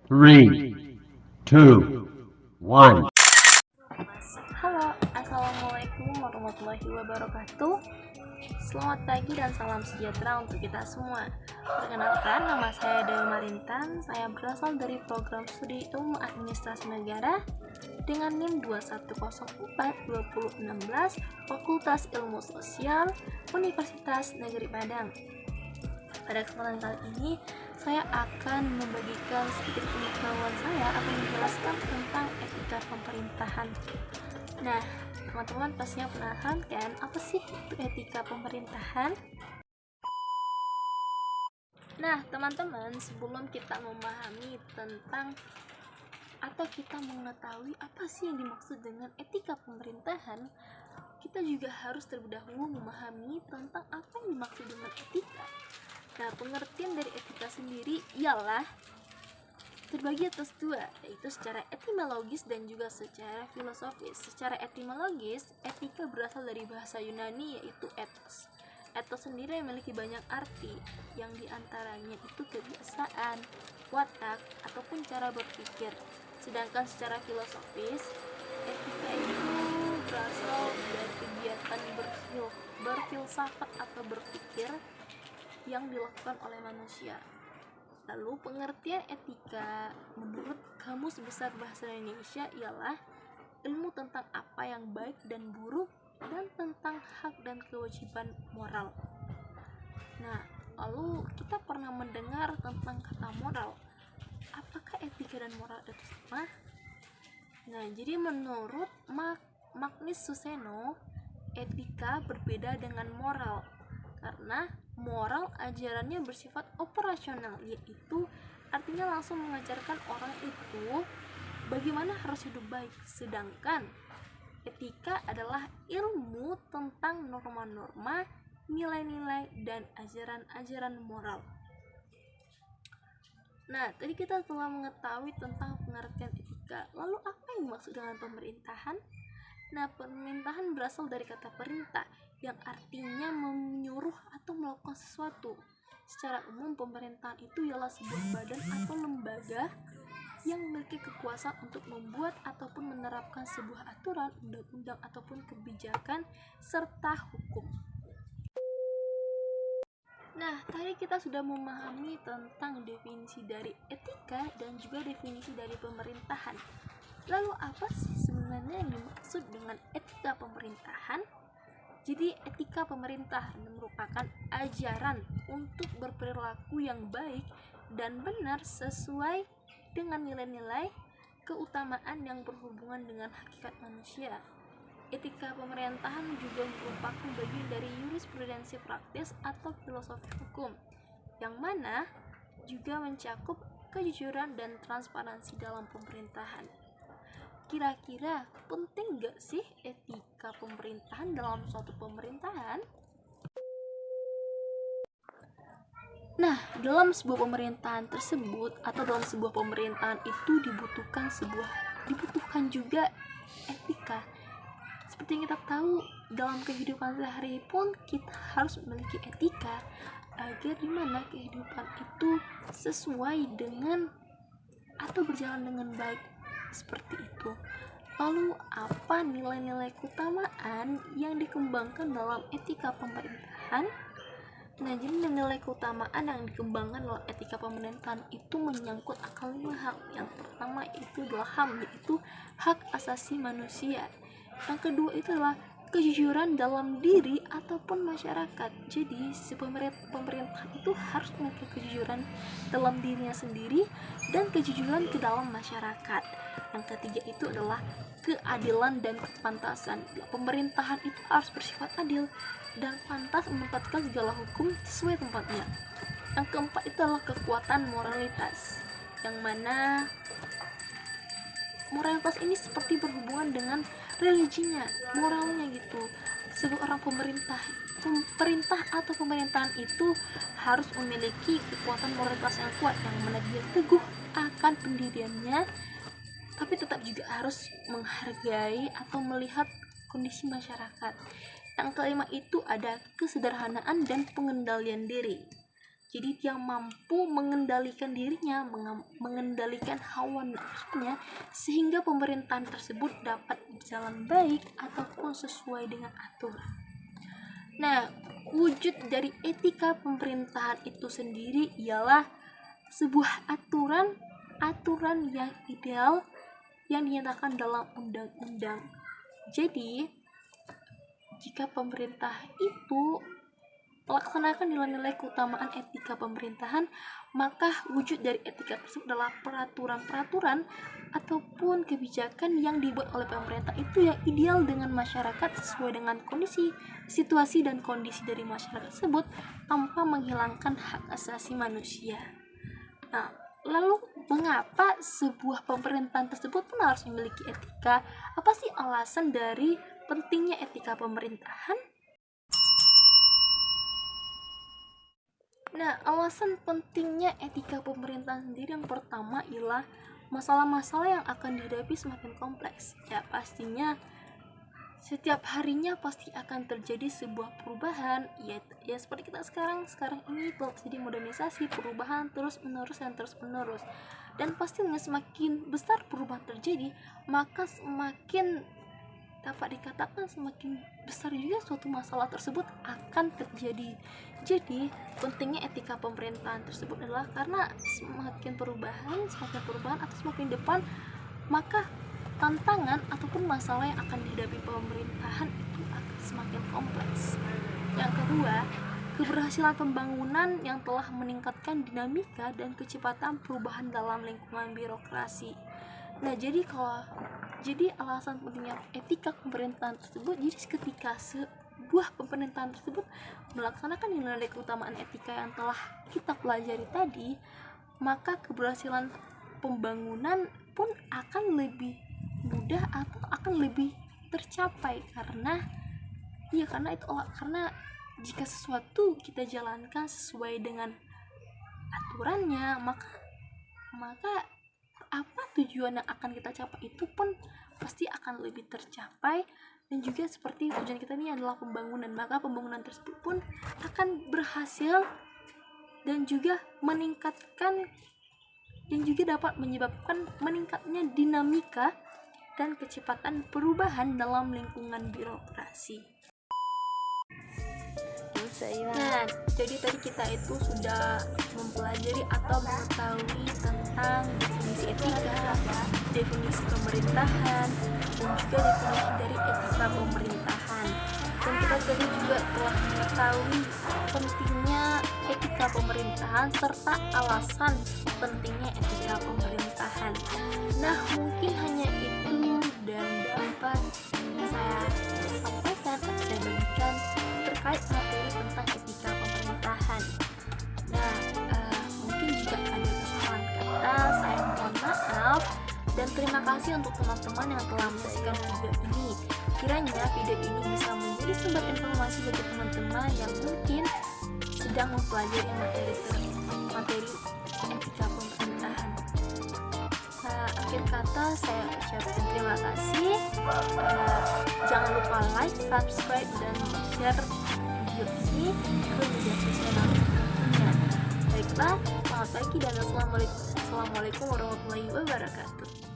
Three, two, one. Halo, assalamualaikum warahmatullahi wabarakatuh. Selamat pagi dan salam sejahtera untuk kita semua. Perkenalkan, nama saya Dewi Marintan. Saya berasal dari program studi Ilmu Administrasi Negara dengan NIM 2104-2016 Fakultas Ilmu Sosial Universitas Negeri Padang. Pada kesempatan kali ini, saya akan membagikan sedikit pengetahuan saya atau menjelaskan tentang etika pemerintahan. Nah, teman-teman pastinya penasaran kan, apa sih itu etika pemerintahan? Nah, teman-teman, sebelum kita memahami tentang atau kita mengetahui apa sih yang dimaksud dengan etika pemerintahan, kita juga harus terlebih dahulu memahami tentang apa yang dimaksud dengan etika. Nah, pengertian dari etika sendiri ialah terbagi atas dua, yaitu secara etimologis dan juga secara filosofis. Secara etimologis, etika berasal dari bahasa Yunani yaitu ethos. Ethos sendiri memiliki banyak arti, yang diantaranya itu kebiasaan, watak, ataupun cara berpikir. Sedangkan secara filosofis, etika itu berasal dari kegiatan berfilsafat atau berpikir yang dilakukan oleh manusia. Lalu pengertian etika menurut Kamus Besar Bahasa Indonesia ialah ilmu tentang apa yang baik dan buruk dan tentang hak dan kewajiban moral. Nah, lalu kita pernah mendengar tentang kata moral. Apakah etika dan moral itu sama? Nah, jadi menurut Magnus Suseno, etika berbeda dengan moral karena moral ajarannya bersifat operasional, yaitu artinya langsung mengajarkan orang itu bagaimana harus hidup baik, sedangkan etika adalah ilmu tentang norma-norma, nilai-nilai, dan ajaran-ajaran moral. Nah, tadi kita telah mengetahui tentang pengertian etika. Lalu apa yang dimaksud dengan pemerintahan? Nah, pemerintahan berasal dari kata perintah yang artinya menyuruh atau melakukan sesuatu. Secara umum, pemerintahan itu ialah sebuah badan atau lembaga yang memiliki kekuasaan untuk membuat ataupun menerapkan sebuah aturan, undang-undang, ataupun kebijakan serta hukum. Nah, tadi kita sudah memahami tentang definisi dari etika dan juga definisi dari pemerintahan. Lalu apa sih sebenarnya yang dimaksud dengan etika pemerintahan? Jadi etika pemerintahan merupakan ajaran untuk berperilaku yang baik dan benar sesuai dengan nilai-nilai keutamaan yang berhubungan dengan hakikat manusia. Etika pemerintahan juga merupakan bagian dari jurisprudensi praktis atau filosofi hukum, yang mana juga mencakup kejujuran dan transparansi dalam pemerintahan. Kira-kira penting gak sih etika pemerintahan dalam suatu pemerintahan? Nah, dalam sebuah pemerintahan tersebut atau dalam sebuah pemerintahan itu dibutuhkan juga etika. Seperti yang kita tahu, dalam kehidupan sehari pun kita harus memiliki etika agar dimana kehidupan itu sesuai dengan atau berjalan dengan baik, seperti itu. Lalu apa nilai-nilai keutamaan yang dikembangkan dalam etika pemerintahan? Nah, jadi nilai keutamaan yang dikembangkan dalam etika pemerintahan itu menyangkut akan 5 hal. Yang pertama itu adalah HAM, yaitu hak asasi manusia. Yang kedua itu adalah kejujuran dalam diri ataupun masyarakat. Jadi si pemerintah itu harus memiliki kejujuran dalam dirinya sendiri dan kejujuran ke dalam masyarakat. Yang ketiga itu adalah keadilan dan kepantasan. Pemerintahan itu harus bersifat adil dan pantas menempatkan segala hukum sesuai tempatnya. Yang keempat itu adalah kekuatan moralitas, yang mana moralitas ini seperti berhubungan dengan religinya, moralnya gitu. Seorang pemerintah atau pemerintahan itu harus memiliki kekuatan moralitas yang kuat, yang mana dia teguh akan pendiriannya, tapi tetap juga harus menghargai atau melihat kondisi masyarakat. Yang kelima itu ada kesederhanaan dan pengendalian diri. Jadi dia mampu mengendalikan dirinya, mengendalikan hawa nafsunya, sehingga pemerintahan tersebut dapat berjalan baik ataupun sesuai dengan aturan. Nah, wujud dari etika pemerintahan itu sendiri ialah sebuah aturan yang ideal yang dinyatakan dalam undang-undang. Jadi, jika pemerintah itu melaksanakan nilai-nilai keutamaan etika pemerintahan, maka wujud dari etika tersebut adalah peraturan-peraturan ataupun kebijakan yang dibuat oleh pemerintah itu yang ideal dengan masyarakat sesuai dengan kondisi, situasi dan kondisi dari masyarakat tersebut tanpa menghilangkan hak asasi manusia. Nah, lalu mengapa sebuah pemerintahan tersebut pun harus memiliki etika? Apa sih alasan dari pentingnya etika pemerintahan? Nah, alasan pentingnya etika pemerintahan sendiri yang pertama ialah masalah-masalah yang akan dihadapi semakin kompleks. Ya, pastinya setiap harinya pasti akan terjadi sebuah perubahan. Ya seperti kita sekarang ini telah terjadi modernisasi, perubahan terus-menerus. Dan pastinya semakin besar perubahan terjadi, maka semakin dapat dikatakan semakin besar juga suatu masalah tersebut akan terjadi. Jadi pentingnya etika pemerintahan tersebut adalah karena semakin perubahan atau semakin depan, maka tantangan ataupun masalah yang akan dihadapi pemerintahan itu akan semakin kompleks. Yang kedua, keberhasilan pembangunan yang telah meningkatkan dinamika dan kecepatan perubahan dalam lingkungan birokrasi. Nah, jadi alasan pentingnya etika pemerintahan tersebut, jadi ketika sebuah pemerintahan tersebut melaksanakan nilai keutamaan etika yang telah kita pelajari tadi, maka keberhasilan pembangunan pun akan lebih mudah atau akan lebih tercapai karena jika sesuatu kita jalankan sesuai dengan aturannya, maka apa tujuan yang akan kita capai itu pun pasti akan lebih tercapai. Dan juga seperti tujuan kita ini adalah pembangunan, maka pembangunan tersebut pun akan berhasil dan juga dapat menyebabkan meningkatnya dinamika dan kecepatan perubahan dalam lingkungan birokrasi. Nah, jadi tadi kita itu sudah mempelajari atau mengetahui tentang definisi etika, definisi pemerintahan, dan juga definisi dari etika pemerintahan. Dan kita tadi juga telah mengetahui pentingnya etika pemerintahan serta alasan pentingnya etika pemerintahan. Nah, mungkin hanya itu dan dapat saya sampaikan atau saya bagikan terkait materi tentang etika pemerintahan. Nah, mungkin jika ada kesalahan kata, saya mohon maaf. Dan terima kasih untuk teman-teman yang telah menyaksikan video ini. Kiranya video ini bisa menjadi sumber informasi bagi teman-teman yang mungkin sedang mempelajari materi etika pemerintahan. Akhir kata saya ucapkan terima kasih. Jangan lupa like, subscribe, dan share video ini ke media sosial lainnya. Baiklah, selamat pagi dan assalamualaikum warahmatullahi wabarakatuh.